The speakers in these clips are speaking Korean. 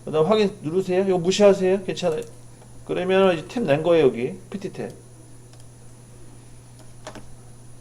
그 다음 확인 누르세요. 이거 무시하세요. 괜찮아요. 그러면 이제 탭 낸 거예요. 여기 PT 탭.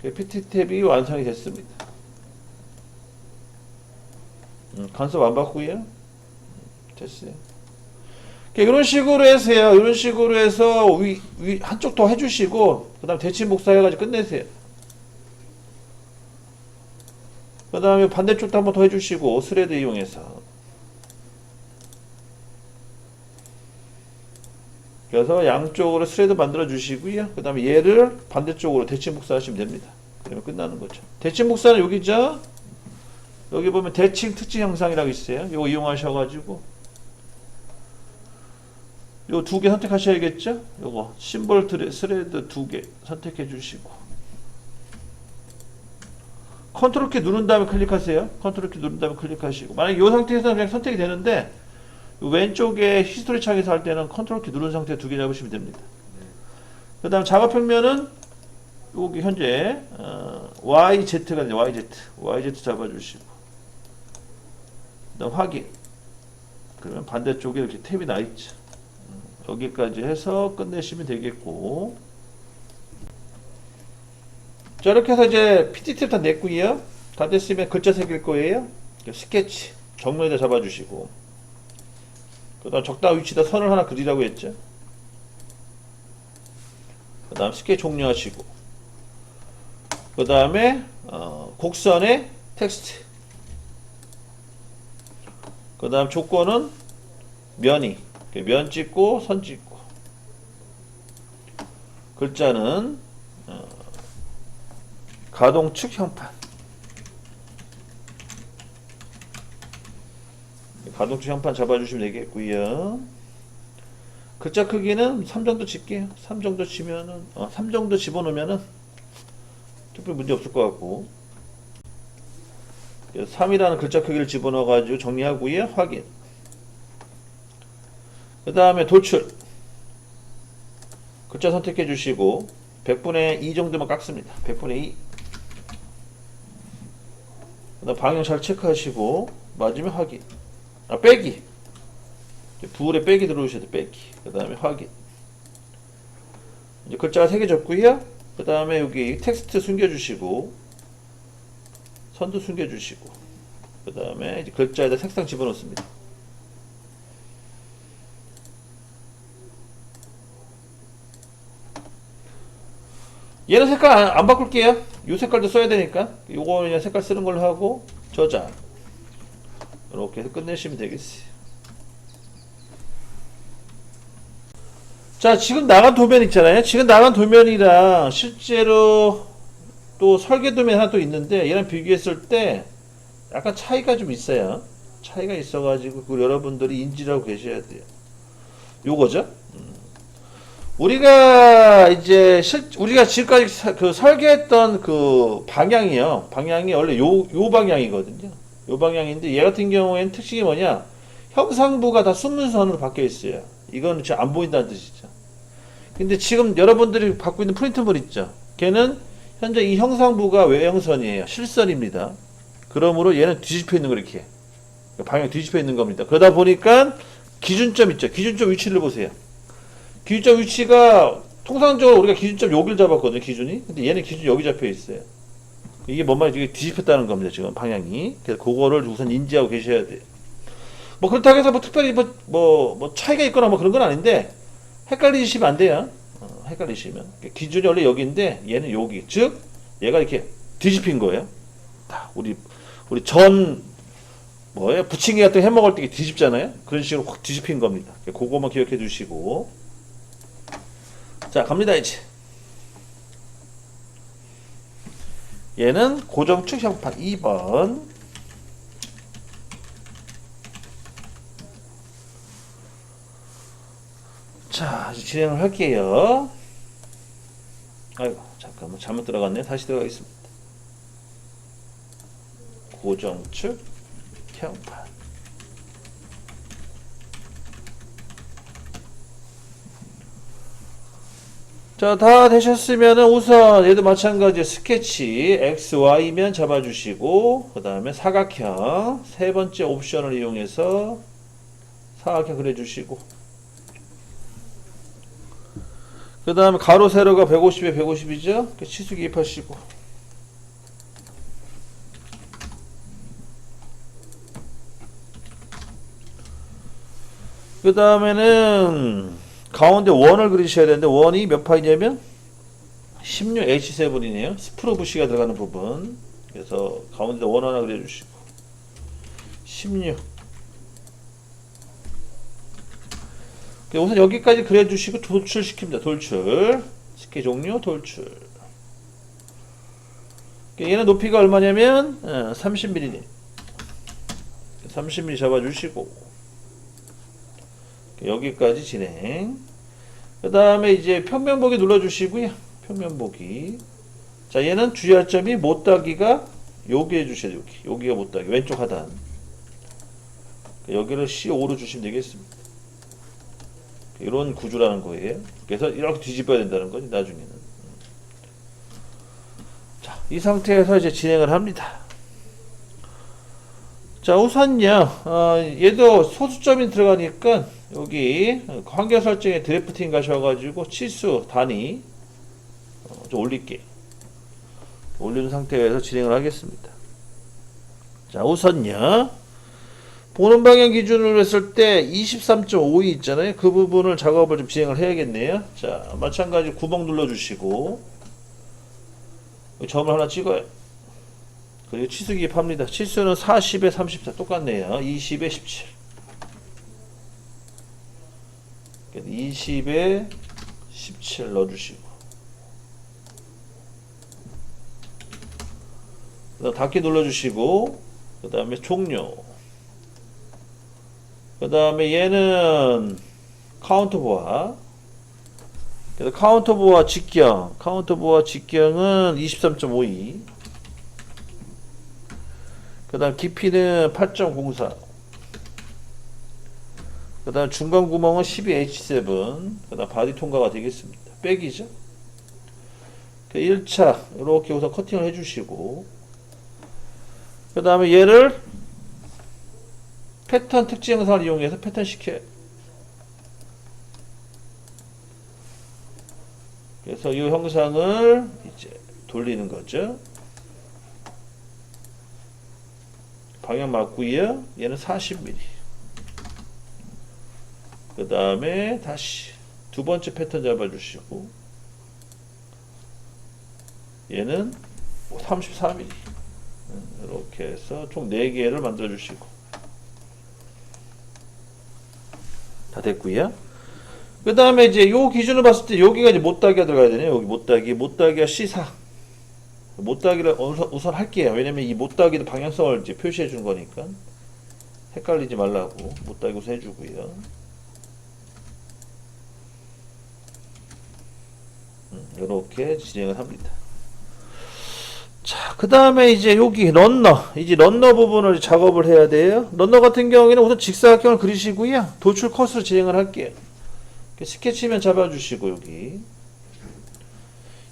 PT 탭이 완성이 됐습니다. 간섭 안 받고요. 됐어요. 이런 식으로 해서요. 이런 식으로 해서 한쪽 더 해주시고 그 다음 대칭 복사해가지고 끝내세요. 그 다음에 반대쪽도 한번 더 해주시고 스레드 이용해서 그래서 양쪽으로 스레드 만들어 주시고요. 그 다음에 얘를 반대쪽으로 대칭 복사하시면 됩니다. 그러면 끝나는 거죠. 대칭 복사는 여기죠. 여기 보면 대칭 특징 형상이라고 있어요. 이거 이용하셔가지고 요 두 개 선택하셔야겠죠? 요거 심볼 스레드 두 개 선택해 주시고 컨트롤 키 누른 다음에 클릭하세요. 컨트롤 키 누른 다음에 클릭하시고 만약에 이 상태에서는 그냥 선택이 되는데 왼쪽에 히스토리 창에서 할 때는 컨트롤 키 누른 상태 두 개 잡으시면 됩니다. 그 다음 작업 평면은 여기 현재 YZ가 있네요. YZ 잡아주시고 그 다음 확인. 그러면 반대쪽에 이렇게 탭이 나있죠. 여기까지 해서 끝내시면 되겠고 자 이렇게 해서 이제 PT 탭 다 냈고요. 다 됐으면 글자 새길 거예요. 스케치 정면에다 잡아주시고 그 다음 적당한 위치에다 선을 하나 그리라고 했죠. 그 다음 스케치 종료하시고 그 다음에 곡선에 텍스트 그 다음 조건은 면이 면 찍고 선 찍고 글자는 가동축 형판 가동축 형판 잡아주시면 되겠고요. 글자 크기는 3 정도 칠게요. 3 정도 치면은 3 정도 집어넣으면은 특별히 문제 없을 것 같고 3이라는 글자 크기를 집어넣어 가지고 정리하고요. 확인. 그 다음에 도출 글자 선택해 주시고 100분의 2 정도만 깎습니다. 100분의 2. 그 다음 방향 잘 체크하시고 맞으면 확인. 빼기. 부울에 빼기 들어오셔야 돼. 빼기. 그 다음에 확인. 이제 글자가 새겨졌고요. 그 다음에 여기 텍스트 숨겨주시고 선도 숨겨주시고 그 다음에 이제 글자에다 색상 집어넣습니다. 얘는 색깔 안 바꿀게요. 이 색깔도 써야 되니까 요거 그냥 색깔 쓰는 걸로 하고 저장 이렇게 해서 끝내시면 되겠어요. 자 지금 나간 도면 있잖아요. 지금 나간 도면이랑 실제로 또 설계 도면 하나 또 있는데 얘랑 비교했을 때 약간 차이가 좀 있어요. 차이가 있어 가지고 그걸 여러분들이 인지를 하고 계셔야 돼요. 요거죠. 우리가 지금까지 그 설계했던 그 방향이요. 방향이 원래 요 방향이거든요. 요 방향인데 얘 같은 경우에는 특징이 뭐냐? 형상부가 다 순문선으로 바뀌어 있어요. 이거는 지금 안 보인다는 뜻이죠. 근데 지금 여러분들이 갖고 있는 프린트물 있죠. 걔는 현재 이 형상부가 외형선이에요. 실선입니다. 그러므로 얘는 뒤집혀 있는 거 이렇게. 방향 뒤집혀 있는 겁니다. 그러다 보니까 기준점 있죠. 기준점 위치를 보세요. 기준점 위치가 통상적으로 우리가 기준점 여기를 잡았거든요. 기준이. 근데 얘는 기준 여기 잡혀 있어요. 이게 뭔 말이지? 이게 뒤집혔다는 겁니다. 지금 방향이. 그래서 그거를 우선 인지하고 계셔야 돼요. 뭐 그렇다고 해서 뭐 특별히 뭐 차이가 있거나 뭐 그런 건 아닌데 헷갈리시면 안 돼요. 헷갈리시면 기준이 원래 여기인데 얘는 여기. 즉 얘가 이렇게 뒤집힌 거예요. 우리 전 뭐예요? 부침개 같은 거 해 먹을 때 뒤집잖아요. 그런 식으로 확 뒤집힌 겁니다. 그거만 기억해 주시고 자 갑니다 이제. 얘는 고정축 형판 2번. 자 이제 진행을 할게요. 아이고 잠깐만 잘못 들어갔네. 다시 들어가겠습니다. 고정축 형판. 자, 다 되셨으면은 우선 얘도 마찬가지 스케치 X, Y면 잡아주시고 그 다음에 사각형 세 번째 옵션을 이용해서 사각형 그려주시고, 그 다음에 가로 세로가 150에 150이죠. 치수 기입하시고, 그 다음에는 가운데 원을 그리셔야 되는데, 원이 몇 파이냐면 16H7이네요. 스프로 부시가 들어가는 부분. 그래서 가운데 원 하나 그려주시고, 16. 우선 여기까지 그려주시고 돌출시킵니다. 돌출. 스케 종료, 돌출. 얘는 높이가 얼마냐면 30mm. 30mm 잡아주시고, 여기까지 진행. 그 다음에 이제 평면 보기 눌러주시고요. 평면 보기. 자, 얘는 주의할 점이 못따기가 여기 해주셔야 돼요. 여기가 못따기. 왼쪽 하단. 여기를 C5로 주시면 되겠습니다. 이런 구조라는 거예요. 그래서 이렇게 뒤집어야 된다는 거지, 나중에는. 자, 이 상태에서 이제 진행을 합니다. 자, 우선요, 얘도 소수점이 들어가니까 여기 환경 설정에 드래프팅 가셔가지고 치수 단위 좀 올릴게요. 올리는 상태에서 진행을 하겠습니다. 자, 우선요, 보는 방향 기준으로 했을 때 23.52 있잖아요. 그 부분을 작업을 좀 진행을 해야겠네요. 자, 마찬가지 구멍 눌러주시고, 점을 하나 찍어요. 그리고 치수 기입합니다. 치수는 40에 34 똑같네요. 20에 17. 20에 17 넣어주시고, 그 다음 닫기 눌러주시고, 그 다음에 종료. 그 다음에 얘는 카운터 보아. 그래서 카운터 보아 직경. 카운터 보아 직경은 23.52. 그 다음 깊이는 8.04. 그 다음 중간 구멍은 12H7. 그 다음 바디 통과가 되겠습니다. 백이죠. 1차 이렇게 우선 커팅을 해주시고, 그 다음에 얘를 패턴 특징 영상을 이용해서 패턴 시켜요. 그래서 이 형상을 이제 돌리는 거죠. 방향 맞고요. 얘는 40mm. 그 다음에 다시 두 번째 패턴 잡아주시고, 얘는 34mm. 이렇게 해서 총 4개를 만들어 주시고, 다 됐고요. 그 다음에 이제 요 기준을 봤을 때 여기가 이제 못따기가 들어가야 되네요. 여기 못따기가 C4. 못따기를 우선 할게요. 왜냐면 이 못따기도 방향성을 이제 표시해 준 거니까 헷갈리지 말라고 못따기 우선 해주고요. 이렇게 진행을 합니다. 자, 그 다음에 이제 여기 런너 부분을 작업을 해야 돼요. 런너 같은 경우에는 우선 직사각형을 그리시고요. 도출 컷으로 진행을 할게요. 스케치면 잡아주시고, 여기.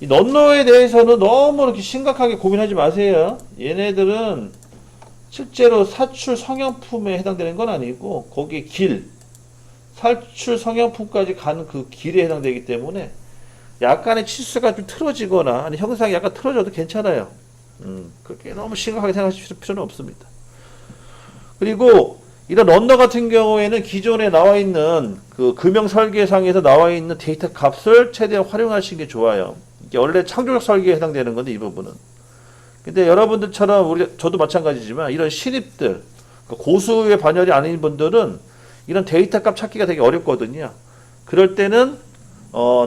이 런너에 대해서는 너무 이렇게 심각하게 고민하지 마세요. 얘네들은 실제로 사출 성형품에 해당되는 건 아니고, 거기에 사출 성형품까지 가는 그 길에 해당되기 때문에 약간의 치수가 좀 틀어지거나, 아니, 형상이 약간 틀어져도 괜찮아요. 그렇게 너무 심각하게 생각하실 필요는 없습니다. 그리고 이런 런너 같은 경우에는 기존에 나와 있는 그 금형 설계상에서 나와 있는 데이터 값을 최대한 활용하시는 게 좋아요. 이게 원래 창조적 설계에 해당되는 건데, 이 부분은. 근데 여러분들처럼 저도 마찬가지지만 이런 신입들, 고수의 반열이 아닌 분들은 이런 데이터 값 찾기가 되게 어렵거든요. 그럴 때는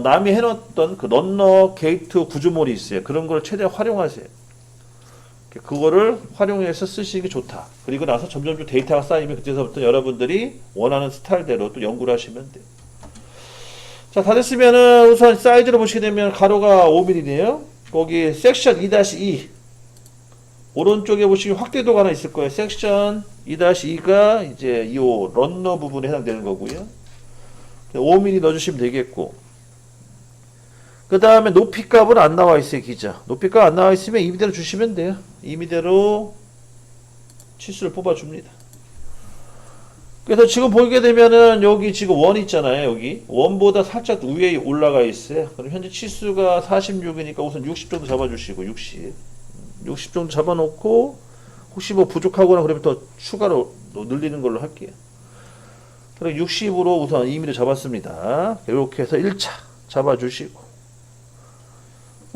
남이 해놓았던 그 런너 게이트 구조물이 있어요. 그런 걸 최대한 활용하세요. 그거를 활용해서 쓰시는 게 좋다. 그리고 나서 점점 데이터가 쌓이면 그때서부터 여러분들이 원하는 스타일대로 또 연구를 하시면 돼요. 자, 다 됐으면은 우선 사이즈를 보시게 되면 가로가 5mm네요. 거기 섹션 2-2 오른쪽에 보시면 확대도가 하나 있을 거예요. 섹션 2-2가 이제 이 런너 부분에 해당되는 거고요. 5mm 넣어주시면 되겠고, 그 다음에 높이 값은 안 나와 있어요. 기자 높이 값 안 나와 있으면 2mm대로 주시면 돼요. 2mm대로 치수를 뽑아 줍니다. 그래서 지금 보게 되면은 여기 지금 원 있잖아요. 여기 원보다 살짝 위에 올라가 있어요. 그럼 현재 치수가 46이니까 우선 60 정도 잡아주시고 60 정도 잡아놓고 혹시 뭐 부족하거나 그러면 더 추가로 늘리는 걸로 할게요. 그리고 60으로 우선 2mm 잡았습니다. 이렇게 해서 1차 잡아주시고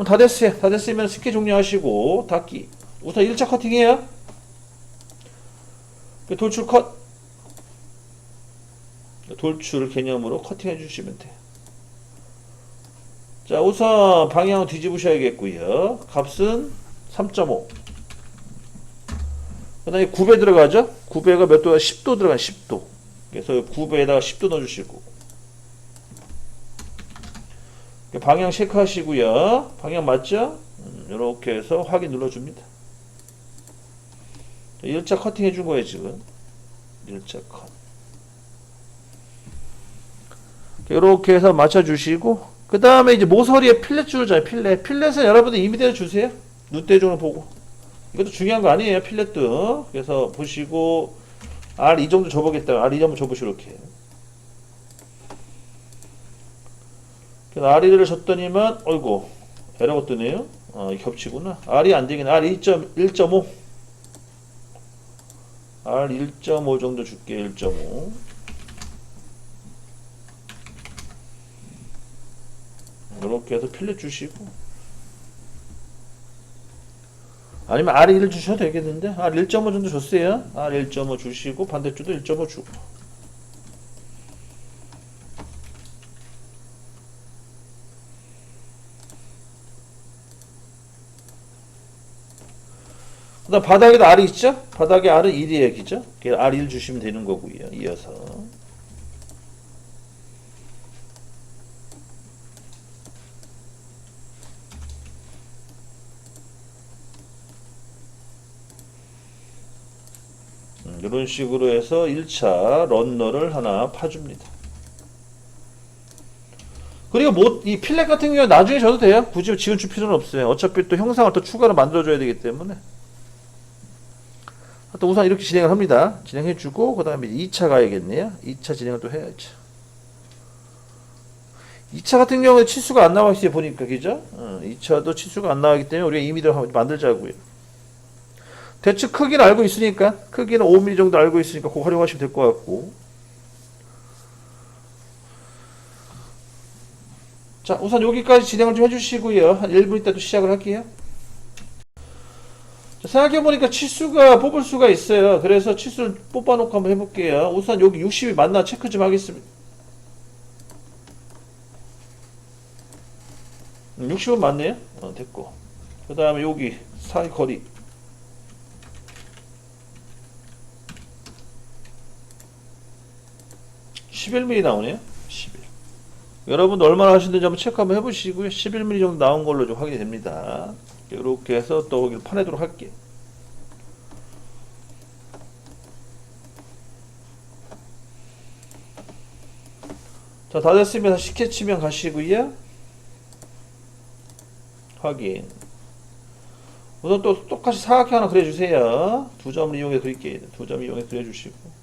다 됐어요. 다 됐으면 스케 종료하시고 닫기. 우선 1차 커팅해요. 돌출 컷. 돌출 개념으로 커팅해 주시면 돼요. 자, 우선 방향을 뒤집으셔야겠고요. 값은 3.5. 그 다음에 9배 들어가죠? 9배가 몇 도야? 10도 들어간 10도. 그래서 9배에다가 10도 넣어주시고. 방향 체크하시고요. 방향 맞죠? 이렇게 해서 확인 눌러줍니다. 1차 커팅 해준 거예요, 지금. 1차 컷. 이렇게 해서 맞춰주시고, 그 다음에 이제 모서리에 필렛 줄잖아요, 필렛. 필렛은 여러분들 이미대로 주세요. 눈대중을 보고. 이것도 중요한 거 아니에요, 필렛도. 그래서 보시고, R 이 정도 줘보겠다. R 이 정도 줘보시고, 이렇게. 그래서 R2를 줬더니만, 어이구, 에러가 뜨네요. 겹치구나. R이 안 되긴, R 1.5. R 1.5 정도 줄게, 1.5. 이렇게 해서 필렛 주시고. 아니면 R1을 주셔도 되겠는데? R 1.5 정도 줬어요. R 1.5 주시고, 반대쪽도 1.5 주고. 그 다음 바닥에도 R이 있죠? 바닥에 R은 1이에요, 그죠? R1 주시면 되는 거고요. 이어서. 이런 식으로 해서 1차 런너를 하나 파줍니다. 그리고 뭐, 이 필렛 같은 경우는 나중에 줘도 돼요. 굳이 지금 줄 필요는 없어요. 어차피 또 형상을 또 추가로 만들어줘야 되기 때문에. 또 우선 이렇게 진행을 합니다. 진행해주고, 그 다음에 2차 가야겠네요. 2차 진행을 또 해야죠. 2차 같은 경우에 치수가 안 나와 있어요. 보니까, 그죠? 2차도 치수가 안 나오기 때문에 우리가 2mm 만들자고요. 대충 크기는 알고 있으니까, 크기는 5mm 정도 알고 있으니까 그거 활용하시면 될 것 같고. 자, 우선 여기까지 진행을 좀 해주시고요. 한 1분 있다 또 시작을 할게요. 자, 생각해보니까 치수가 뽑을 수가 있어요. 그래서 치수를 뽑아놓고 한번 해볼게요. 우선 여기 60이 맞나 체크 좀 하겠습니다. 60은 맞네요. 됐고. 그 다음에 여기 사이 거리. 11mm 나오네요. 11. 여러분도 얼마나 하시는지 한번 체크 한번 해보시고요. 11mm 정도 나온 걸로 좀 확인이 됩니다. 이렇게 해서 또 여기를 파내도록 할게요. 자, 다 됐으면 스케치면 가시고요. 확인. 우선 또 똑같이 사각형 하나 그려주세요. 두 점을 이용해 그릴게요. 두 점 이용해 그려주시고.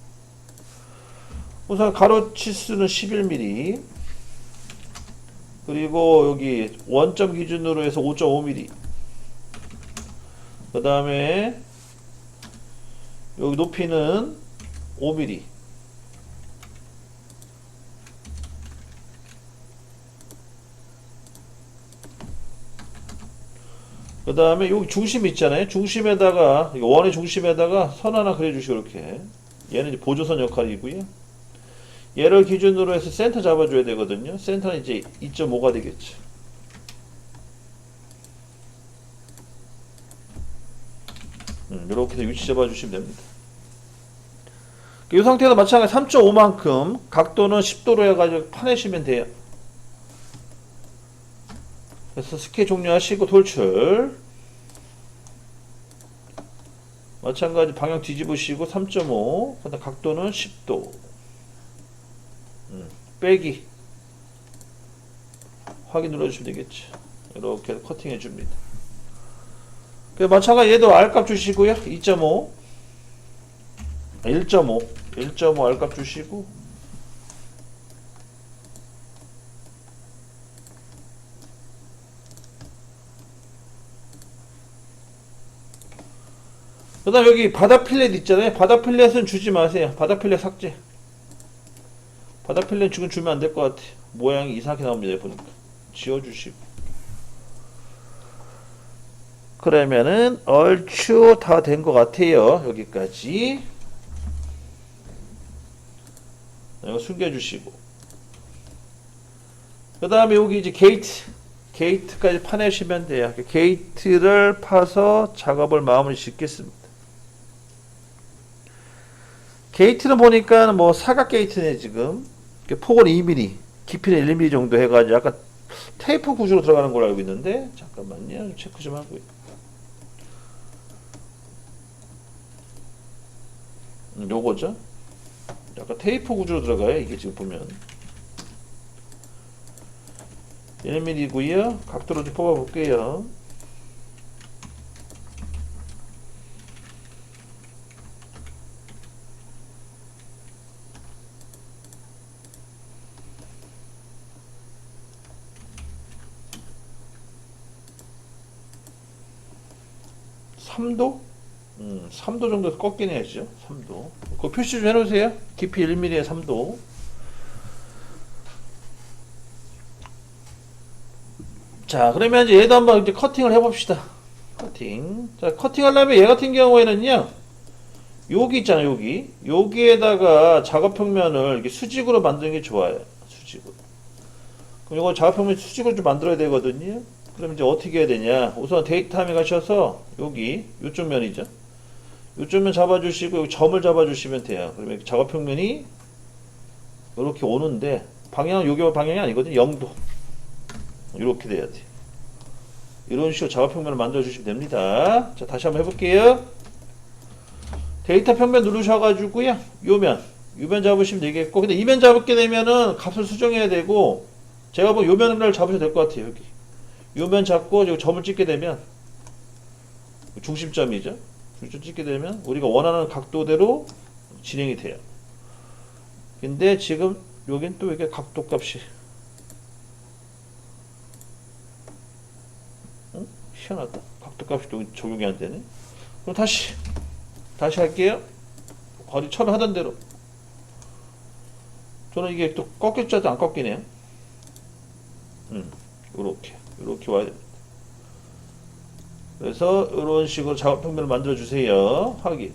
우선 가로 치수는 11mm. 그리고 여기 원점 기준으로 해서 5.5mm. 그 다음에 여기 높이는 5mm. 그 다음에 여기 중심 있잖아요. 중심에다가 원의 중심에다가 선 하나 그려주시고 이렇게. 얘는 이제 보조선 역할이고요. 얘를 기준으로 해서 센터 잡아줘야 되거든요. 센터는 이제 2.5가 되겠죠. 이렇게 해서 위치 잡아주시면 됩니다. 이 상태에서 마찬가지 3.5만큼 각도는 10도로 해가지고 파내시면 돼요. 그래서 스케 종료하시고 돌출. 마찬가지 방향 뒤집으시고 3.5. 그다음 각도는 10도. 빼기. 확인 눌러주시면 되겠죠. 이렇게 커팅 해줍니다. 마찬가지 얘도 R값 주시고요. 2.5. 1.5. 1.5 R값 주시고 그 다음 여기 바다 필렛 있잖아요. 바다 필렛은 주지 마세요. 바다 필렛 삭제. 바다 필렛 지금 주면 안 될 것 같아요. 모양이 이상하게 나옵니다. 보니까 지워주시고 그러면은 얼추 다 된 것 같아요. 여기까지 이거 숨겨주시고 그 다음에 여기 이제 게이트까지 파내시면 돼요. 게이트를 파서 작업을 마무리 짓겠습니다. 게이트는 보니까 뭐 사각 게이트네. 지금 폭은 2mm, 깊이는 1mm 정도 해가지고 약간 테이프 구조로 들어가는 걸로 알고 있는데, 잠깐만요, 체크 좀 하고요. 요거죠. 약간 테이프 구조로 들어가요. 이게 지금 보면 1mm고요. 각도로 좀 뽑아 볼게요. (3도) 3도 정도 꺾긴 해야죠. 3도. 그 표시 좀 해놓으세요. 깊이 1mm에 3도. 자, 그러면 이제 얘도 한번 이제 커팅을 해봅시다. 커팅. 자, 커팅 하려면 얘 같은 경우에는요, 여기 있잖아요, 여기에다가 작업평면을 이렇게 수직으로 만드는 게 좋아요. 수직으로. 그럼 이거 작업평면 수직으로 좀 만들어야 되거든요. 그럼 이제 어떻게 해야 되냐. 우선 데이터함에 가셔서 요쪽 면이죠. 요쪽 면 잡아주시고 여기 점을 잡아주시면 돼요. 그러면 작업평면이 이렇게 오는데 방향은 요게 방향이 아니거든요. 0도. 이렇게 돼야 돼. 이런 식으로 작업평면을 만들어주시면 됩니다. 자, 다시 한번 해볼게요. 데이터 평면 누르셔가지고요. 요면 잡으시면 되겠고, 근데 이면 잡게 되면은 값을 수정해야 되고, 제가 뭐 요면을 잡으셔도 될 것 같아요. 여기 요면 잡고 여기 점을 찍게 되면 중심점이죠. 중심점 찍게 되면 우리가 원하는 각도대로 진행이 돼요. 근데 지금 여긴 또 이게 각도 값이 희한하다. 각도 값이 적용이 안 되네. 그럼 다시 할게요. 거리 처음에 하던 대로. 저는 이게 또 꺾일 줄 알았더니 안 꺾이네요. 요렇게 와야 됩니다. 그래서 이런 식으로 작업평면을 만들어 주세요. 확인.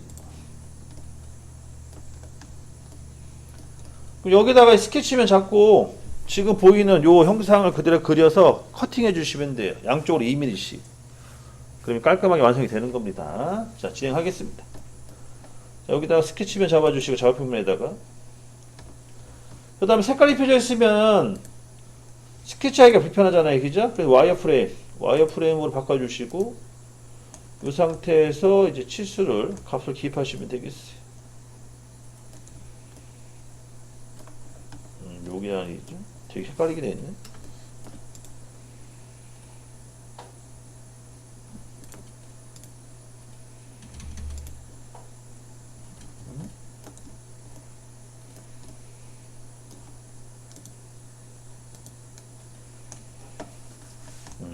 여기다가 스케치면 잡고 지금 보이는 요 형상을 그대로 그려서 커팅해 주시면 돼요. 양쪽으로 2mm씩. 그러면 깔끔하게 완성이 되는 겁니다. 자, 진행하겠습니다. 자, 여기다가 스케치면 잡아주시고 작업평면에다가 그 다음에 색깔이 입혀져 있으면 스케치하기가 불편하잖아요. 그죠? 그래서 와이어프레임으로 바꿔주시고 이 상태에서 이제 치수를 값을 기입하시면 되겠어요. 요게 아니죠? 되게 헷갈리게 되어 있네.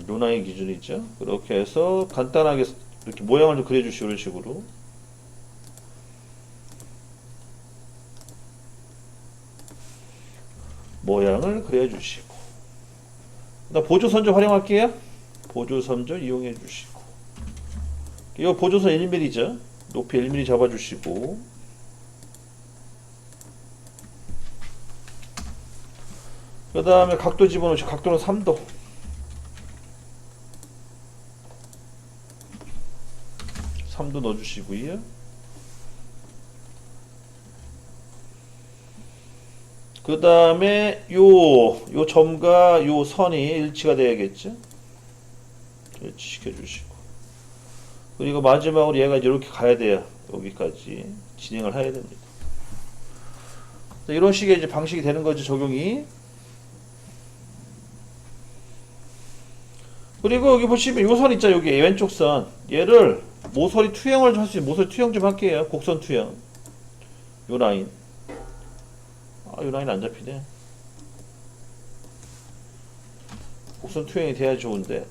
루나의 기준이죠. 그렇게 해서 간단하게 이렇게 모양을 좀 그려주시고 이런 식으로. 모양을 그려주시고. 그다음 보조선 좀 활용할게요. 보조선 좀 이용해 주시고. 이 보조선 1mm죠. 높이 1mm 잡아주시고. 그 다음에 각도 집어넣으시고, 각도는 3도. 3도 넣어주시고요. 그 다음에 요 점과 요 선이 일치가 돼야겠죠. 일치시켜 주시고. 그리고 마지막으로 얘가 이렇게 가야 돼요. 여기까지 진행을 해야 됩니다. 이런 식의 이제 방식이 되는 거죠, 적용이. 그리고 여기 보시면 요 선 있죠, 여기 왼쪽 선. 얘를 모서리 투영을 할 수 있는 모서리 투영 좀 할게요. 곡선 투영. 요 라인. 아, 이 라인 안 잡히네. 곡선 투영이 돼야 좋은데.